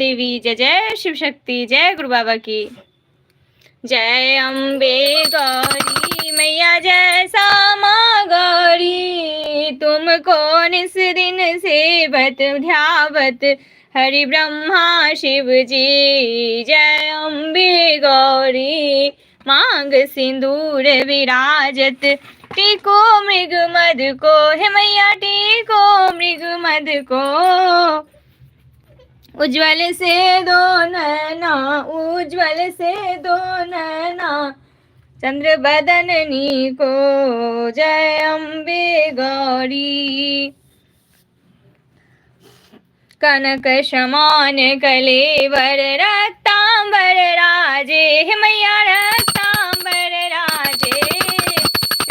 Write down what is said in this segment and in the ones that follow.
देवी जय जय शिव शक्ति जय गुरु बाबा की जय अम्बे गौरी मैया जय सामा गौरी तुमको निस दिन सेवत ध्यावत हरि ब्रह्मा शिव जी जय अम्बे गौरी मांग सिंदूर विराजत टीको मृग मद को हे मैया टीको मृग मद को उज्ज्वल से दो नैना उज्ज्वल से दो नैना चंद्र बदननी को जय अम्बे गौरी कनक समान कलेवर रक्तांबर राजे हे मैया रक्तांबर राजे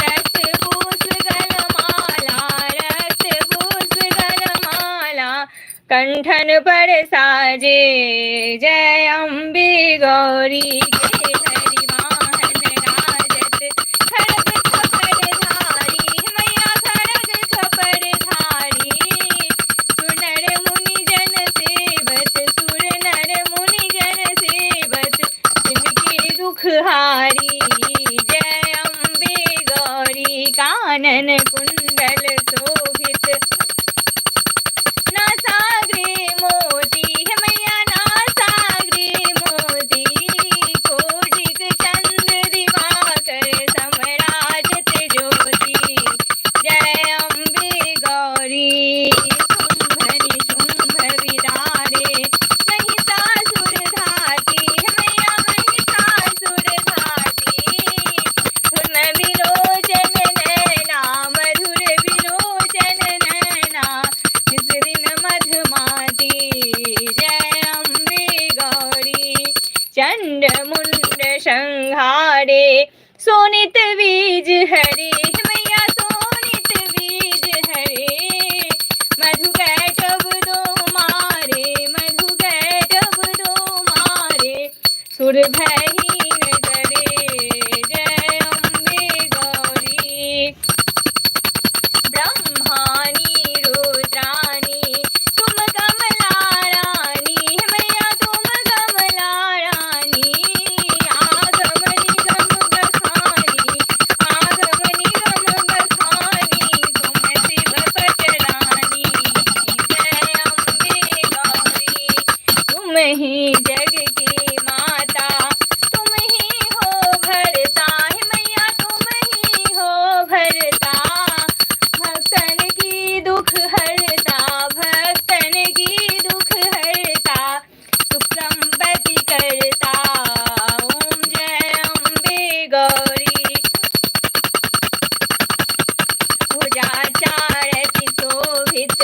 रक्त पूस गलमाला रक्त पूस गलमाला कंठन पर साजे जय अम्बे गौरी के हरि वाहन राजत खड़ग खपर धारी मैया खड़ग खपर धारी सुनर मुनि जन सेवत सुर नर मुनि जन सेवत जिनके दुख हारी जय अम्बे गौरी कानन कुंडल शोभित नासाग्रे मोती हे मैया नासाग्रे मोती कोटिक चंद्र दिवाकर समराजत ज्योति जय अम्बे गौरी शुंभ निशुंभ विदारे महिषासुर घाती हे मैया महिषासुर घाती धुन विलोचन नैना मधुर विलोचन नैना जिस दिन मधुमाती जय अम्बे गौरी चंड मुंड संहारे सोनित बीज हरे मैया सोनित बीज हरे मधु कैटब दो मारे मधु कैटब दो मारे सुर भयहीन करे जय अम्बे गौरी ब्रह्मानी रुद्रानी तुम कमला रानी मैया तुम कमला रानी आगम निगम बखानी आगम निगम बखानी तुम शिव पटरानी जय अम्बे गौरी तुम ही जग की माता तुम ही हो भरता है मैया तुम ही हो भरता भक्तन की दुख हरता भक्तन की दुख हरता सुख संपत्ति करता ओम जय अम्बे गौरी भुजाचारति शोभित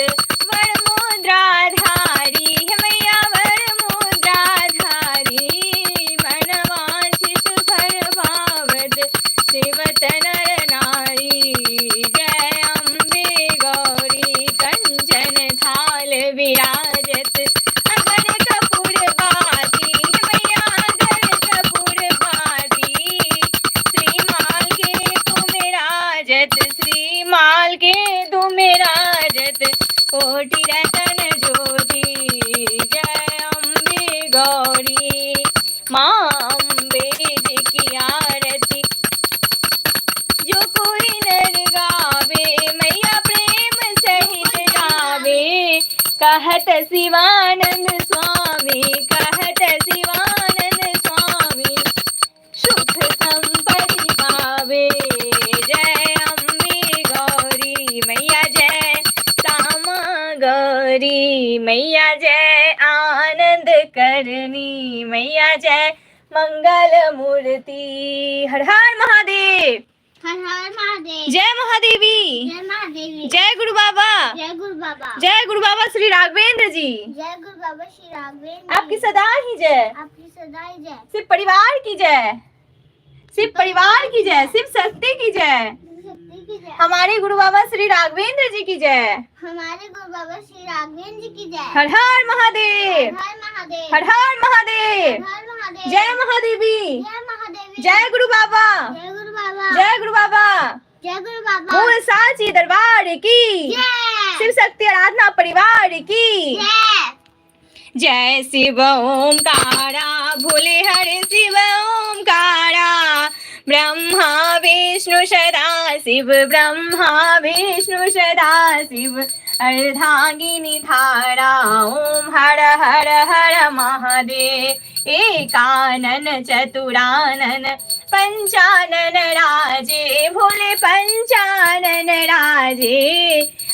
वर मुद्राधारी हे मैया वर मुद्राधारी मन वांछित फल भावत सेवत नर नारी जय अम्बे गौरी कंचन थाल विराजत अगर कपूर बाती हे मैया अगर कपूर बाती श्रीमाल के तुम राजत श्रीमाल के तुम राजत कोटि रतन ज्योति जय अम्बे गौरी माँ अम्बे जी की आरती जो कोई नर गावे मैया प्रेम सहित गावे कहत शिवानंद स्वामी कहत शिवानंद स्वामी सुख संपत्ति पावे जय अम्बे गौरी मैया जय सामा गौरी मैया जय आनंद करनी मैया जय मंगल मूर्ति हर हर महादेव हर हर महादेव जय महादेवी जय महादेवी जय गुरु बाबा जय गुरु बाबा जय गुरु बाबा श्री राघवेंद्र जी जय गुरु बाबा श्री राघवेंद्र आपकी सदा ही जय आपकी सदाई जय शिव परिवार की जय शिव परिवार की जय शिव शक्ति की जय शक्ति की जय हमारे गुरु बाबा श्री राघवेंद्र जी की जय हमारे गुरु बाबा श्री राघवेंद्र जी की जय हर हर महादेव हर महादेव हर हर महादेव हर महादेव जय महादेवी जय महादेवी जय गुरु बाबा जय गुरु बाबा जय गुरु बाबा जय गुरु बाबा मूल साची दरबार की जय शिव शक्ति आराधना परिवार की जय जय शिव ओंकारा भोले हरि शिव ओंकारा ब्रह्मा विष्णु सदा शिव ब्रह्मा विष्णु सदा शिव अर्धांगिनी धारा ओम हर हर हर महादेव एकानन चतुरानन पंचानन राजे भोले पंचानन राजे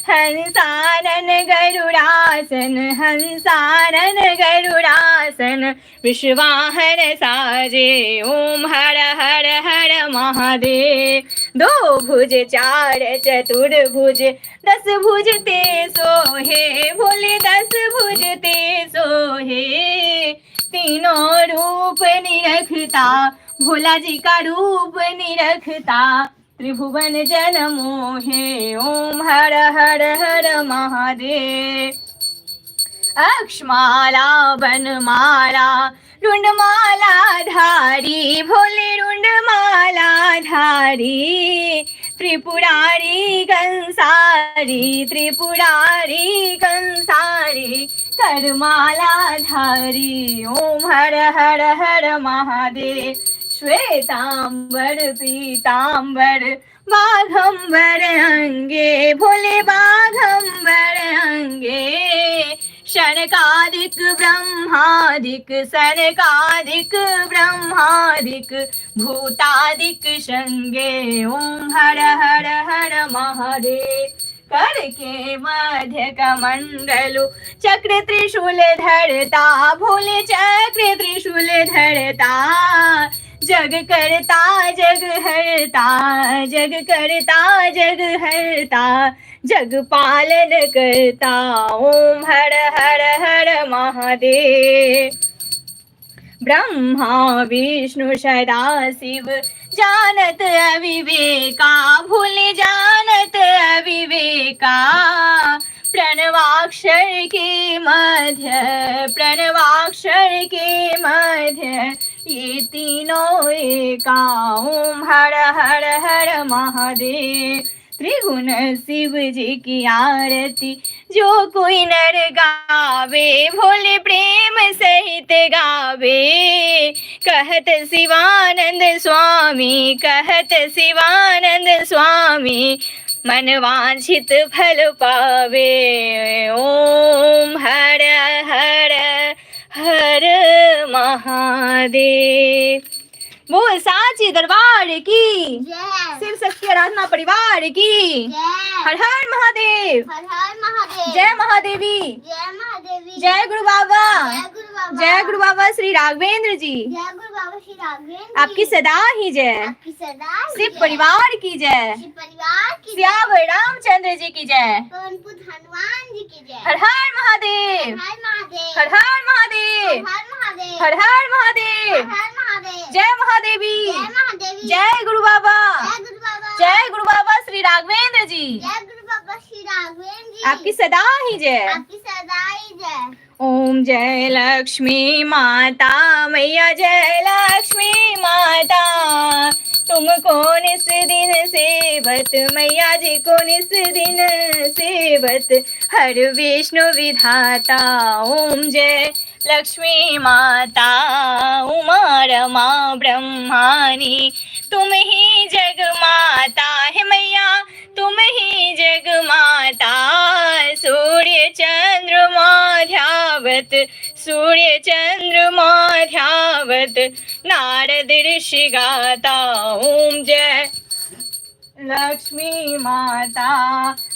हंसानन गरुड़ासन हंसानन गरुड़ासन विश्वाहन साजे ओम हर हर हर महादेव दो भुज चार चतुर्भुज 10 भुज ते सोहे भोले 10 भुज ते सोहे तीनों रूप निरखता भोला जी का रूप निरखता त्रिभुवन जन मोहे ओम हर हर हर महादेव अक्षमाला बनमाला रुंडमाला धारी भोले रुंडमाला धारी त्रिपुरारी कंसारी करमाला धारी ओम हर हर हर महादेव श्वेतांबर पीतांबर बाघंबर अंगे भोले बाघंबर अंगे शनकादिक ब्रह्मादिक सनकादिक ब्रह्मादिक भूतादिक संगे ओम हर हर हर महादेव कर के मध्य कमंडलु चक्र त्रिशूल धरता भोले चक्र त्रिशूल धरता जग करता जग हरता जग करता जग हरता जग पालन करता ओम हर हर हर महादेव ब्रह्मा विष्णु सदा शिव जानत अविवेका भूले जानत अविवेका प्रणवाक्षर के मध्य ये तीनों एका ओम हर हर हर महादेव त्रिगुण शिव जी की आरती जो कोई नर गावे भोले प्रेम सहित गावे कहत शिवानंद स्वामी मन वांछित फल पावे ओम हर हर हर महादेव। बोल साची दरबार की जय शिव शक्ति आराधना परिवार की हर हर महादेव जय महादेवी जय गुरु बाबा जय गुरु बाबा श्री राघवेंद्र जी जय गुरु बाबा श्री राघवेंद्र आपकी सदा ही जय आपकी सदा शिव परिवार की जय शिव परिवार की सियावर रामचंद्र जी की जय पवन पुत्र हनुमान जी की जय हर हर महादेव हर महादेव हर हर महादेव हर महादेव हर हर महादेव हर महादेव जय महादेवी जय महादेवी जय गुरु बाबा जय गुरु बाबा जय गुरु बाबा श्री राघवेंद्र जी जय गुरु बाबा श्री राघवेंद्र जी आपकी सदा ही जय आपकी सदा ही जय ओम जय लक्ष्मी माता मैया जय लक्ष्मी माता तुमको निस दिन सेवत मैया जी को निस दिन सेवत हर विष्णु विधाता ओम जय लक्ष्मी माता उमा रमा ब्रह्मानी तुम ही जग माता है मैया तुम ही जग माता सूर्य चंद्रमा ध्यावत नारद ऋषि गाता ओम जय लक्ष्मी माता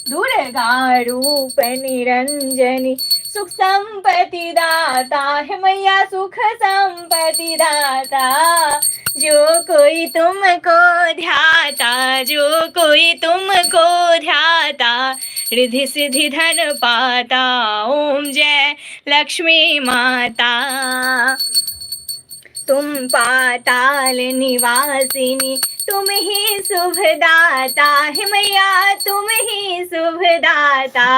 दुर्गा रूप निरंजनी सुख संपत्ति दाता है मैया सुख संपत्ति दाता जो कोई तुमको ध्याता रिद्धि सिद्धि धन पाता ओम जय लक्ष्मी माता तुम पाताल निवासिनी तुम ही शुभदाता है मैया तुम ही शुभदाता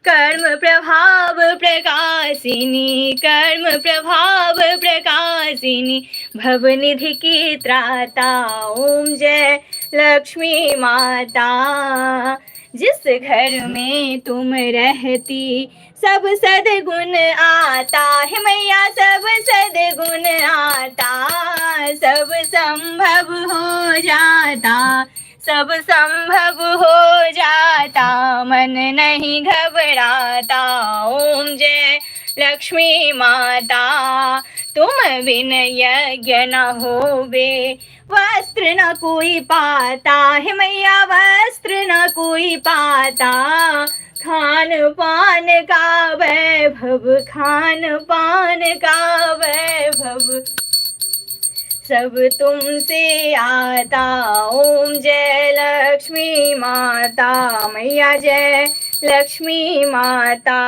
कर्म प्रभाव प्रकाशिनी भवनिधि की त्राता ओम जय लक्ष्मी माता जिस घर में तुम रहती सब सद्गुण आता है मैया, सब सद्गुण आता, सब संभव हो जाता, सब संभव हो जाता, मन नहीं घबराता। ओम जय लक्ष्मी माता, तुम बिन यज्ञ न होवे, वस्त्र न कोई पाता है मैया, वस्त्र न कोई पाता। खान पान का वैभव, खान पान का वैभव, सब तुमसे आता। ओम जय लक्ष्मी माता, मैया जय लक्ष्मी माता।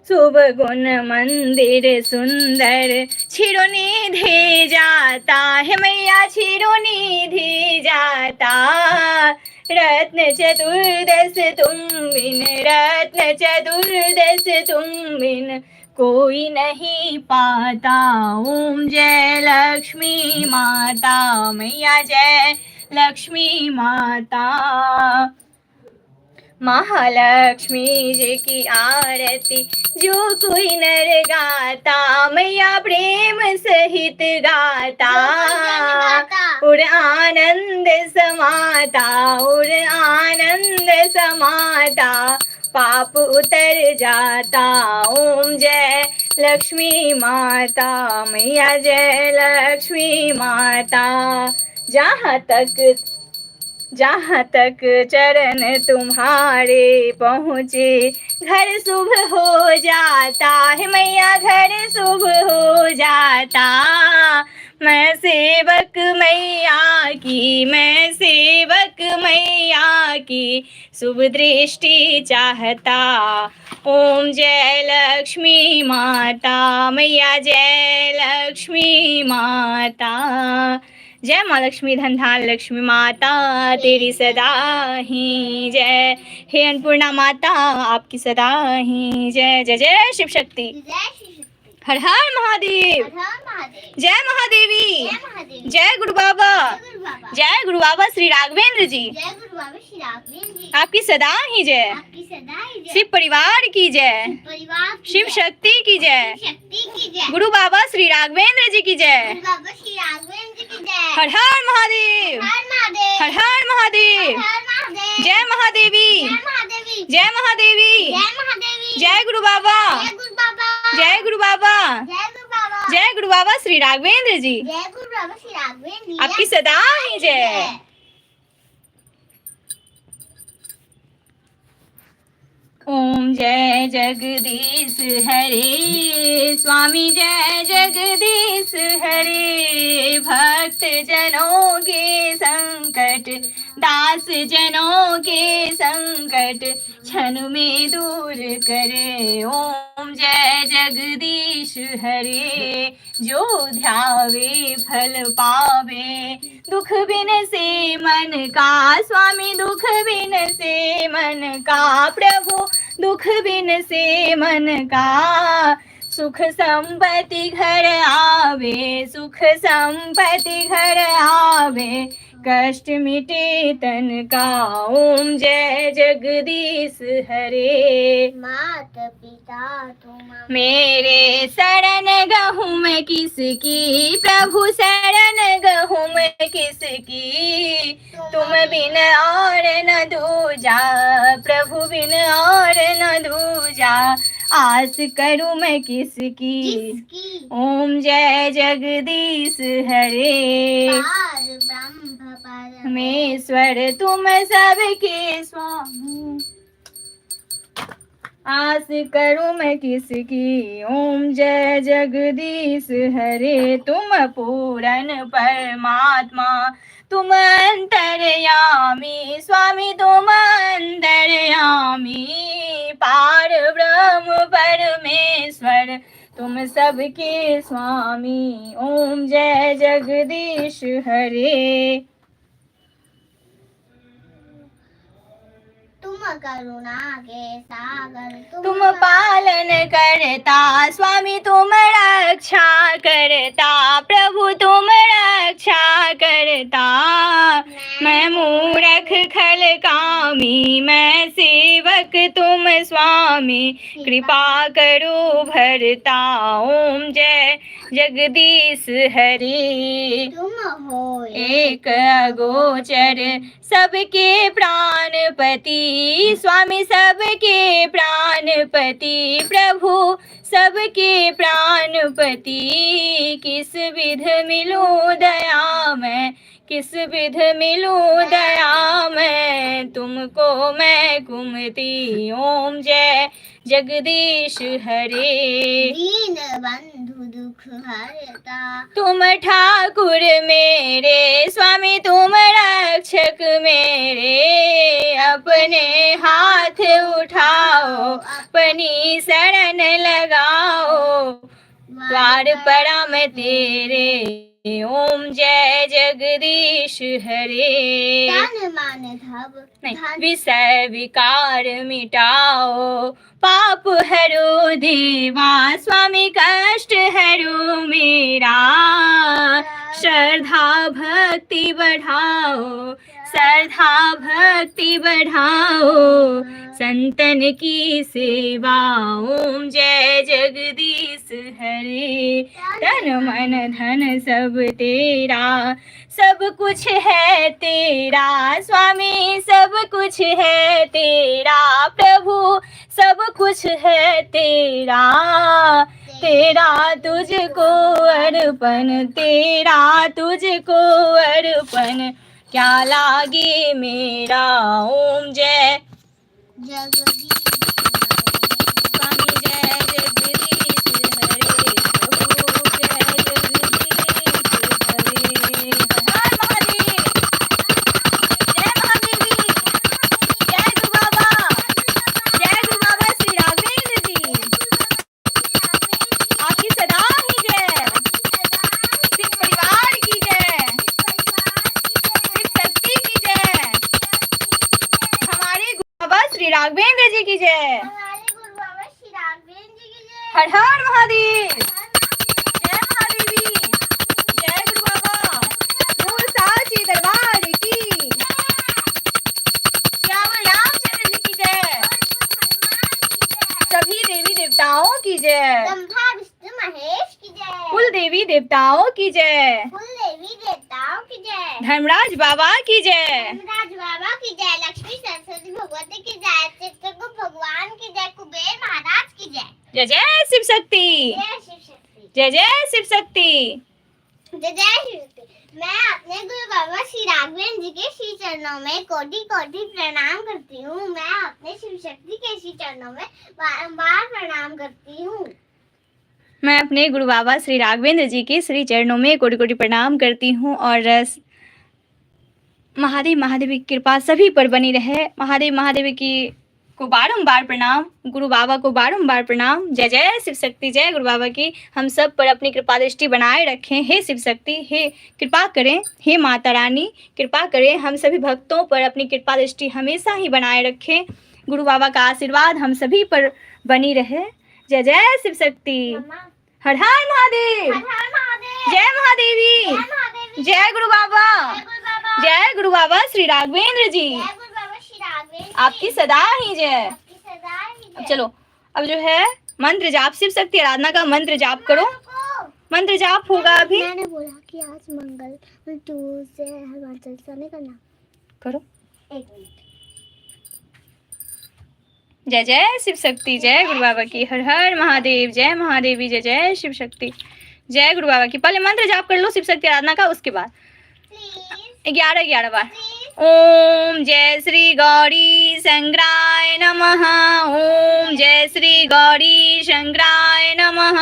शुभ गुण मंदिर सुंदर, क्षीरोनिधि जाता है मैया, क्षीरोनिधि जाता। रत्न चतुर्दश तुम बिन, रत्न चतुर्दश तुम बिन, कोई नहीं पाता। ओम जय लक्ष्मी माता, मैया जय लक्ष्मी माता। महालक्ष्मी जी की आरती जो कोई नर गाता, मैया प्रेम सहित गाता। और आनंद समाता, और आनंद समाता, पाप उतर जाता। ओम जय लक्ष्मी माता, मैया जय लक्ष्मी माता। जहाँ तक चरण तुम्हारे पहुँचे, घर शुभ हो जाता है मैया, घर शुभ हो जाता। मैं सेवक मैया की, मैं सेवक मैया की, शुभ दृष्टि चाहता। ओम जय लक्ष्मी माता, मैया जय लक्ष्मी माता। जय माँ लक्ष्मी धनधान लक्ष्मी माता, तेरी सदा ही जय। हे अन्नपूर्णा माता, आपकी सदा ही जय। जय जय शिव शक्ति, हर हर महादेव, जय महादेवी, जय गुरु बाबा, जय गुरु बाबा श्री राघवेंद्र जी, आपकी सदा ही जय। शिव परिवार की जय, शिव शक्ति की जय, गुरु बाबा श्री राघवेंद्र जी की जय। हर हर महादेव, हर हर महादेव, जय महादेवी, जय महादेवी, जय गुरु बाबा, जय गुरु बाबा, जय गुरु बाबा श्री राघवेंद्र जी, आपकी सदा ही जय। ओम जय जगदीश हरे, स्वामी जय जगदीश हरे। भक्त जनों के संकट, दास जनों के संकट, क्षण में दूर करे। ओम जय जगदीश हरे, जो ध्यावे फल पावे, दुख बिन से मन का स्वामी, दुख बिन से मन का प्रभु, दुख बिन से मन का। सुख संपत्ति घर आवे, सुख संपत्ति घर आवे, कष्ट मिटे तन का। ओम जय जगदीश हरे। मात पिता तुम मेरे शरण गहूँ मैं किसकी, प्रभु शरण गहूँ मैं किसकी। तुम बिन और न दूजा, प्रभु बिन और न दूजा, आस करूँ मैं किसकी। ओम जय जगदीश हरे। परमेश्वर तुम सबके स्वामी, आस करूँ मैं किसकी। ओम जय जगदीश हरे। तुम पूर्ण परमात्मा, तुम अंतर्यामी स्वामी, तुम अंतर्यामी। पार ब्रह्म परमेश्वर तुम सबके स्वामी। ओम जय जगदीश हरे। तुम करुणा के सागर, तुम पालन करता स्वामी, तुम रक्षा करता प्रभु, तुम रक्षा करता। मैं मूर्ख खल कामी, मैं सेवक तुम स्वामी, कृपा करो भरता। ओम जय जगदीश हरे। तुम हो एक अगोचर सबके प्राणपति, स्वामी सबके प्राणपति, प्रभु सबके प्राणपति। किस विध मिलूं दया मैं, किस विध मिलूं दया मैं, तुमको मैं कुमति। ओम जय जगदीश हरे। दीन बंधु दुख हरता, तुम ठाकुर मेरे, स्वामी तुम रक्षक मेरे, अपने हाथ उठाओ, अपनी शरण लगाओ, द्वार पड़ा मैं तेरे। ओम जय जगदीश हरे। तन मन धन नहीं, विषय विकार मिटाओ, पाप हरो देवा, स्वामी कष्ट हरो मेरा, श्रद्धा भक्ति बढ़ाओ, श्रद्धा भक्ति बढ़ाओ, संतन की सेवा। ओम जय जगदीश हरे। तन मन धन सब तेरा, सब कुछ है तेरा, स्वामी सब कुछ है तेरा, प्रभु सब कुछ है तेरा, तेरा तुझको अर्पण, तेरा तुझको अर्पण, क्या लागे मेरा। ओम जय जगदीश स्वामी जय जगदीश हरे, प्रभु जय जगदीश हरे। हर महादेव, जय महादेवी, जय गुरु बाबा, जय गुरु बाबा श्री राघवेंद्र जी, आपकी सदा ही जय। सिख परिवार की जय, शिव शक्ति की जय, हमारे गुरु बाबा श्री राघवेंद्र जी की जय। हमारे गुरु बाबा श्री राघवेंद्र जी की जय। हर हर महादेव, जय महादेवी, जय गुरु बाबा, मूल साची दरबार की, श्याम रामचंद्र जी की जय, सभी देवी देवताओं की जय, ब्रह्मा विष्णु महेश की जय, कुल देवी देवताओं की जय, कुल देवी देवताओं की जय, धर्मराज बाबा की जय, धर्मराज बाबा की जय, लक्ष्मी सरस्वती भगवती की जय, चित्रगुप्त भगवान की जय, कुबेर महाराज की जय। जय जय शिव शक्ति, जय शिव शक्ति, जय जय शिव शक्ति। जय जय शिव शक्ति। मैं अपने गुरु बाबा श्री राघवेंद्र जी के श्री चरणों में कोटि कोटि प्रणाम करती हूँ। मैं अपने शिव शक्ति के श्री चरणों में बारंबार प्रणाम करती हूँ। मैं अपने गुरु बाबा श्री राघवेंद्र जी के श्री चरणों में कोटि कोटि प्रणाम करती हूँ और महादेव महादेवी की कृपा सभी पर बनी रहे। महादेव महादेवी की को बारंबार प्रणाम, गुरु बाबा को बारंबार प्रणाम। जय जय शिव शक्ति, जय गुरु बाबा की हम सब पर अपनी कृपा दृष्टि बनाए रखें। हे शिव शक्ति, हे कृपा करें, हे माता रानी कृपा करें, हम सभी भक्तों पर अपनी कृपा दृष्टि हमेशा ही बनाए रखें। गुरु बाबा का आशीर्वाद हम सभी पर बनी रहे। जय जय शिव शक्ति, हर हर महादेव, हर हर महादेव, जय महादेवी, जय महादेवी, जय गुरु बाबा, जय गुरु बाबा, जय गुरु बाबा श्री राघवेंद्र जी, जय गुरु बाबा श्री राघवेंद्र जी, आपकी सदा ही जय। आपकी सदा ही अब जय। चलो, अब जो है मंत्र जाप, शिव शक्ति आराधना का मंत्र जाप करो। मंत्र जाप होगा अभी, मैंने बोला कि आज मंगल ट्यूसडे हनुमान चालीसा नहीं करना। करो। एक मिनट। जय जय शिव शक्ति, जय गुरु बाबा की, हर हर महादेव, जय महादेवी, जय जय शिव शक्ति, जय गुरु बाबा की। पहले मंत्र जाप कर लो शिव शक्ति आराधना का, उसके बाद प्लीज 11 बार। ओम जय श्री गौरी शंकराय नमः, ओम जय श्री गौरी शंकराय नमः,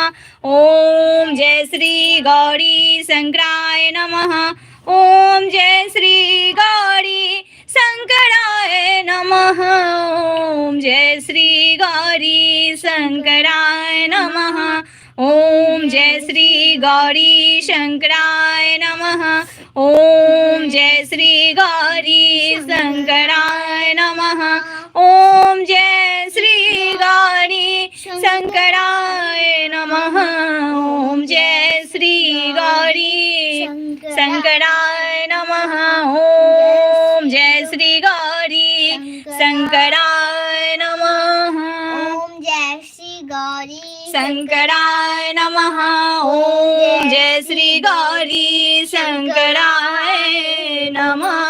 ओम जय श्री गौरी शंकराय नमः, ओम जय श्री गौरी शंकराय नमः, ओम जय श्री गौरी शंकराय नमः, ओम जय श्री गौरी शंकराय नमः, ओम जय श्री गौरी शंकराय नमः, ओम जय श्री गौरी शंकराय नमः, ओम जय श्री गौरी शंकराय नमः, ओम जय श्री गौरी शंकराय नमः। ओम जय श्री गौरी शंकराय नमः। ओम जय श्री गौरी शंकराय नमः।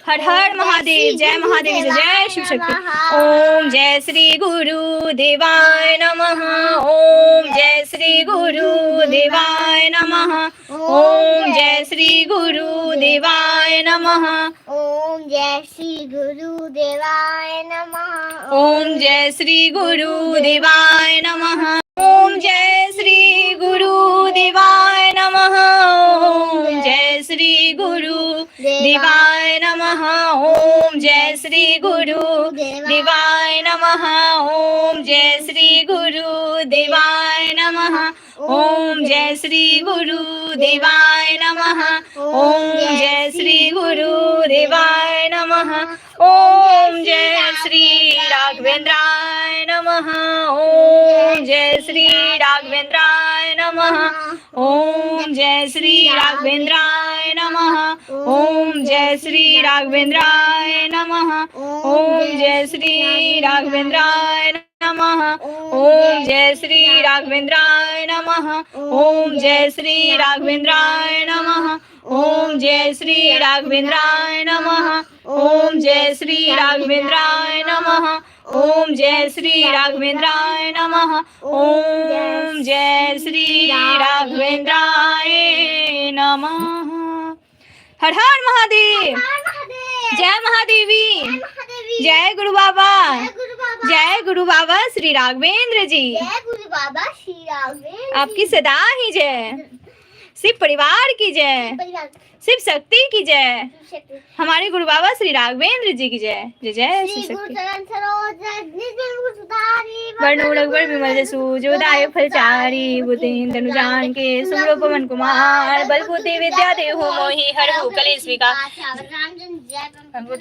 हर हर महादेव। जय महादेव। जय शिव शक्ति। ओम जय श्री गुरु देवाय नमः। ओम जय श्री गुरु देवाय नमः। ओम जय श्री गुरु देवाय नमः। ओम जय श्री गुरु देवाय नमः। ओम जय श्री गुरु देवाय नमः। ओम जय श्री गुरु देवाय नमः। ओम जय श्री गुरु देवाय नमः। ओम जय श्री गुरु देवाय नमः। ओम जय श्री गुरु देवाय नमः। ओम जय श्री गुरु देवाय नमः। ओम जय श्री गुरु देवाय नमः। ओम जय श्री राघवेंद्राय नमः। ओम जय श्री राघवेंद्राय नमः। ओम जय श्री राघवेंद्राय नमः। ओम जय श्री राघवेंद्राय नमः। ओम जय श्री राघवेंद्राय नमः। ओम जय श्री राघवेंद्राय नमः। ओम जय श्री राघवेंद्राय नमः। ओम जय श्री राघवेंद्राय नमः। ओम जय श्री राघवेंद्राय नमः। ओम जय श्री राघवेंद्राय नमः। ओम जय श्री राघवेंद्राय नमः। हर हर महादेव। जय महादेवी। जय गुरु बाबा। जय गुरु बाबा श्री राघवेंद्र जी। जय गुरु बाबा श्री राघवेंद्र। आपकी सदा ही जय। शिव परिवार की जय। शिव शक्ति की जय। हमारे गुरु बाबा श्री राघवेंद्र जी की जय। जय जय शिव शक्ति। वर्णोलक वर विमल जसु जोदाय फलचारी बुद्धिहीन तनु जान के सुमरो पवन कुमार बल बुद्धि विद्या देहो मोहि हर कलेश स्वीकार।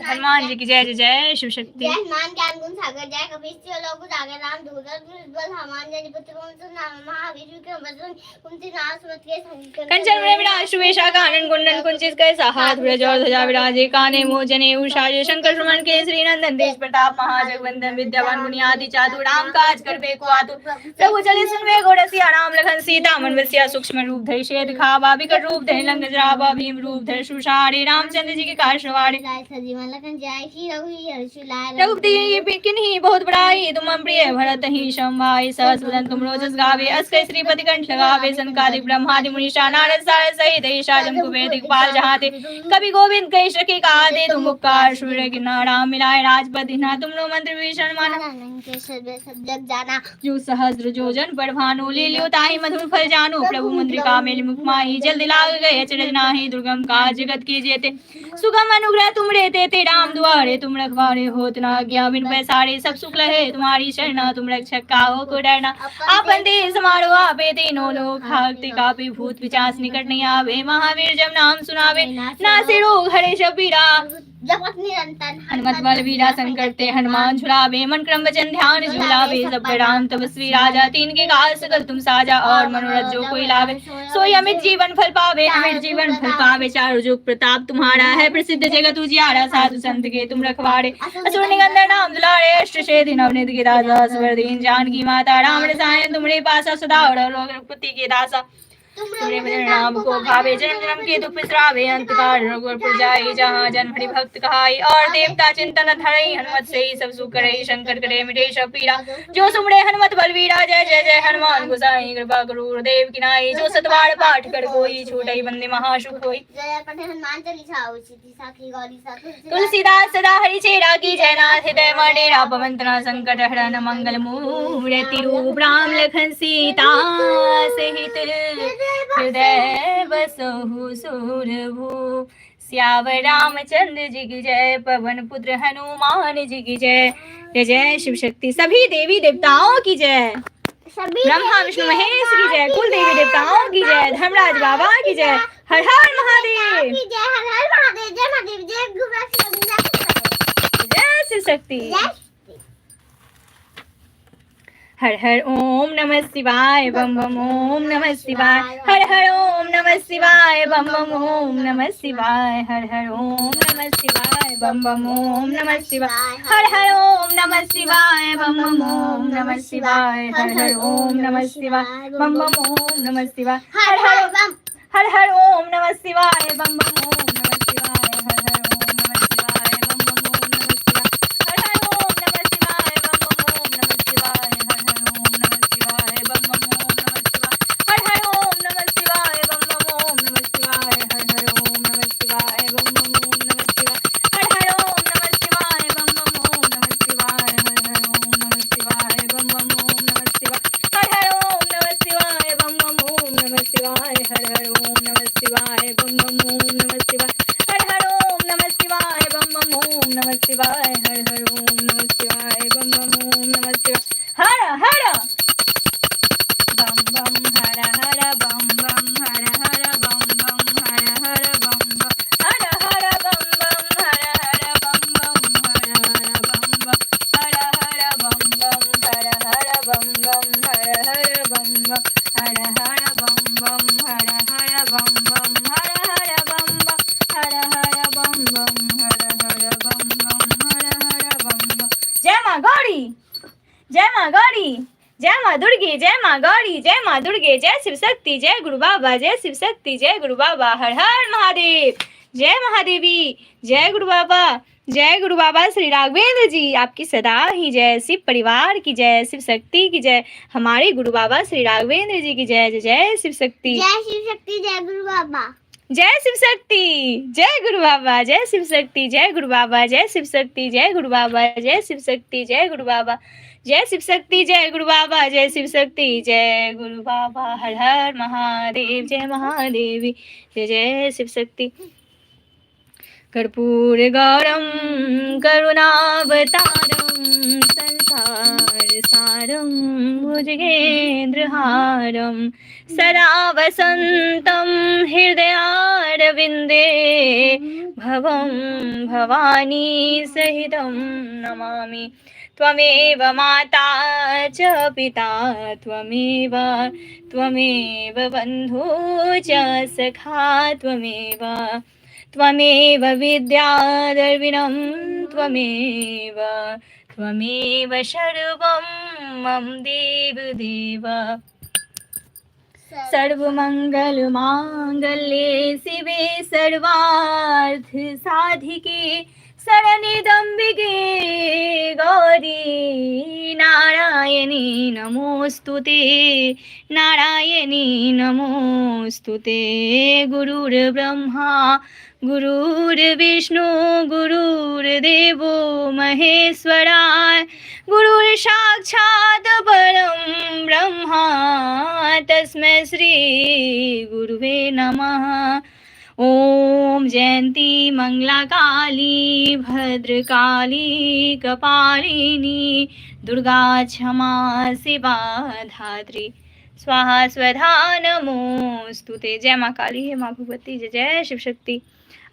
हनुमान जी की जय। जय जय शिव शक्ति। हनुमान ज्ञान गुण सागर जय कपीश लोक सागर राम दूरदर्श बल हनुमान जन पुत्र पवन नाम महावीर विक्रम बजरंग कुंती नाम सुमत के संकट कंचन में विनाश वेशा कानन कुंडन कुंचित कैसा हाथ ब्रज और ध्वजा विराजे काने मोजने उषाजे शंकर सुमन के श्री नंदन देश प्रताप महाजगवंदन विद्यावान गुणी आदि चातुर राम काज करबे को आतुर प्रभु चले सुनवे गोरसिया राम लखन सीता मन बसिया सूक्ष्म रूप धरि शेर दिखावा विकट रूप धरि लंक जरावा भीम रूप धरि सुषारे रामचंद्र जी के काज सवारे सजीवन लखन जय श्री रघुवीर लाल रघुपति किन्हीं बहुत बड़ाई तुम प्रिय भरत ही शंभाई सहस बदन तुम रोजस गावे अस कै श्रीपति कंठ लगावे सनकादिक ब्रह्मादि मुनीषा नारद सारद सहित ईशा जम कुबेर दिक्पाल जहाते कवि गोविंद कई सखी कहाते तुम उपकार सूर्य की नाम मिलाए राजपति ना तुमरो मंत्र भीषण माना जग जाना जो सहस्र जोजन पर भानु लील्यो ताहि मधुर फल जानो प्रभु मुद्रिका मेल मुख माही जल्दी लाग गए अचरज नाही दुर्गम काज जगत की जेते सुगम अनुग्रह तुम रहते ते राम दुआरे तुम रखवारे होत ना आज्ञा बिन पैसारे सब सुख लहे तुम्हारी शरणा तुम रक्षक काहो को डरना आपन दे समारो आपे तीनों लोग हाकते कापे भूत पिचास निकट नहीं आवे महावीर जब नाम सुनावे नासे रोग हरे शबीरा जपत निरंतर हनुमत बल वीरा संकटते हनुमान छुड़ावे मन क्रम वचन ध्यान झूलावे सब राम तपस्वी राजा तीन के काल सकल तुम साजा और मनोरथ जो कोई लावे सोई अमित जीवन फल पावे अमित जीवन फल पावे चारों जुग प्रताप तुम्हारा है प्रसिद्ध जगत उजियारा साधु संत के तुम रखवारे असुर निकंदन नाम दुलारे अष्ट शेधि नवनीत के दासा स्वर दीन जानकी माता राम रसायन तुमरे पासा सदा और रघुपति के दासा तुमरे भजन नाम को भावे जन्म जन्म के दुख बिसरावे अंत काल रघुवर जाई जहाँ जन हरि भक्त कहाई और देवता चिंतन धरई हनुमत से ही सब सुख करई शंकर करे मिटे सब पीड़ा जो सुमरे हनुमत बलवीरा जय जय जय हनुमान गोसाई कृपा करो देव की नाई जो सतबार पाठ कर कोई छूटई बंदे महासुख होई जय पठे हनुमान चालीसा उचित साखी गौरी साखी तुलसीदास सदा हरि चेरा की जयनाथ हृदय मडेरा पवन तना संकट हरण मंगल मूर्ति रूप राम लखन सीता सहित हृदय बसहु सुरभु सियावर रामचंद्र जी की जय पवन पुत्र हनुमान जी की जय। जय जय शिव शक्ति। सभी देवी देवताओं की जय। ब्रह्मा विष्णु महेश की जय। कुल देवी देवताओं की जय। धर्मराज बाबा की जय। हर हर महादेव। जय हर हर महादेव। जय महादेव। जय गुरु जय शिव शक्ति। हर हर ओम नमः शिवाय बम बम ओम नमः शिवाय हर हर ओम नमः शिवाय बम बम ओम नमः शिवाय हर हर ओम नमः शिवाय बम बम ओम नमः शिवाय हर हर ओम नमः शिवाय बम बम ओम नमः शिवाय हर हर ओम नमः शिवाय बम बम ओम नमः शिवाय हर हर ओम नमः शिवाय बम बम ओम नमः शिवाय हर हर ओम नमः शिवाय बम बम ओम नमः शिवाय हर हर ओम नमः शिवाय बम बम ओम नमः शिवाय हर हर ओम नमः शिवाय बम बम ओम नमः शिवाय हर हर ओम नमः शिवाय बम बम ओम नमः शिवाय हर हर ओम नमः शिवाय बम बम ओम नमः शिवाय हर हर ओम नमः शिवाय बम बम ओम नमः शिवाय हर हर ओम नमः शिवाय बम बम ओम नमः शिवाय हर हर ओम नमः शिवाय बम बम ओम नमः शिवाय हर हर ओम नमः शिवाय बम बम ओम नमः शिवाय हर हर ओम नमः शिवाय बम बम ओम नमः शिवाय हर हर ओम नमः शिवाय बम बम ओम नमः शिवाय हर हर बम बम हर हर बम बम हर हर बम बम हर हर बम बम हर हर बम बम हर हर बम बम हर हर बम बम हर हर बम बम हर हर बम बम हर हर बम बम हर हर बम बम हर हर बम बम हर हर बम बम हर हर बम बम हर हर बम बम हर हर बम बम। जय माँ गौरी, जय माँ गौरी, जय माँ दुर्गे, जय माँ गौरी, जय माँ दुर्गे, जय शिव शक्ति, जय गुरु बाबा, जय शिव शक्ति, जय गुरु बाबा, हर हर महादेव, जय महादेवी, जय गुरु बाबा, जय गुरु बाबा श्री राघवेंद्र जी, आपकी सदा ही जय, शिव परिवार की जय, शिव शक्ति की जय, हमारे गुरु बाबा श्री राघवेंद्र जी की जय, जय जय शिव शक्ति, जय शिव शक्ति, जय गुरु बाबा, जय शिव शक्ति, जय गुरु बाबा, जय शिव शक्ति, जय गुरु बाबा, जय शिव शक्ति, जय गुरु बाबा, जय शिव शक्ति, जय गुरु बाबा, जय शिव शक्ति, जय गुरु बाबा, जय शिव शक्ति, जय गुरु बाबा, हर हर महादेव, जय महादेवी, जय जय शिव शक्ति। कर्पूर गौरम करुणावतारम संसार सारम भुजगेन्द्रहारम सदा वसन्तं हृदयारविन्दे भवं भवानी सहितं नमामि। त्वमेव माता च पिता त्वमेव बन्धु च सखा त्वमेव विद्याद्रविणं त्वमेव सर्वं मम देव सर्वमङ्गलमाङ्गल्ये शिवे सर्वार्थसाधिके शरणिदम्बिके गौरी नारायणी नमोऽस्तुते, नारायणी नमोऽस्तुते। गुरुर्ब्रह्मा गुरुर्विष्णु गुरुर्देवो महेश्वराय गुरुर्साक्षात् परं ब्रह्मा तस्मै श्री गुरुवे नमः। ओम जयंती मंगला काली भद्रकाली कपालिनी दुर्गा क्षमा शिवा धात्री स्वाहा स्वधा नमोस्तुते। जय माँ काली, है माँ भगवती, जय जय शिव शक्ति,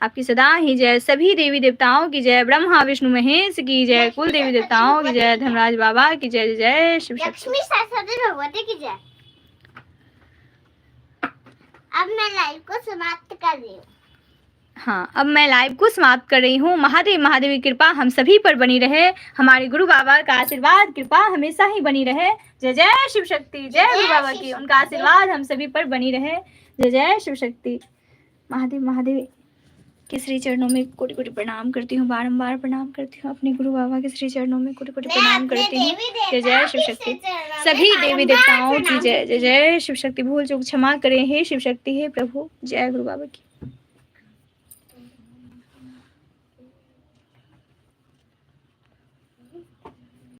आपकी सदा ही जय। सभी देवी देवताओं की जय, ब्रह्मा विष्णु महेश की जय, कुल देवी देवताओं की जय, धर्मराज बाबा की जय, जय जय शिव शक्ति। लक्ष्मी सरस्वती भगवती की जय। अब मैं लाइव को समाप्त कर रही हूँ। हाँ, अब मैं लाइव को समाप्त कर रही हूँ। महादेव महादेवी की कृपा हम सभी पर बनी रहे, हमारे गुरु बाबा का आशीर्वाद कृपा हमेशा ही बनी रहे। जय जय शिव शक्ति, जय गुरु बाबा की, उनका आशीर्वाद हम सभी पर बनी रहे। जय जय शिव शक्ति। महादेव महादेव के श्री चरणों में कोटि कोटि प्रणाम करती हूँ, बारंबार प्रणाम करती हूँ। अपने गुरु बाबा के श्री चरणों में कोटि कोटि प्रणाम करती हूँ। जय जय शिव शक्ति। सभी देवी देवताओं की जय, जय जय शिव शक्ति। भूल चूक क्षमा करें हे शिव शक्ति, हे प्रभु। जय गुरु बाबा की।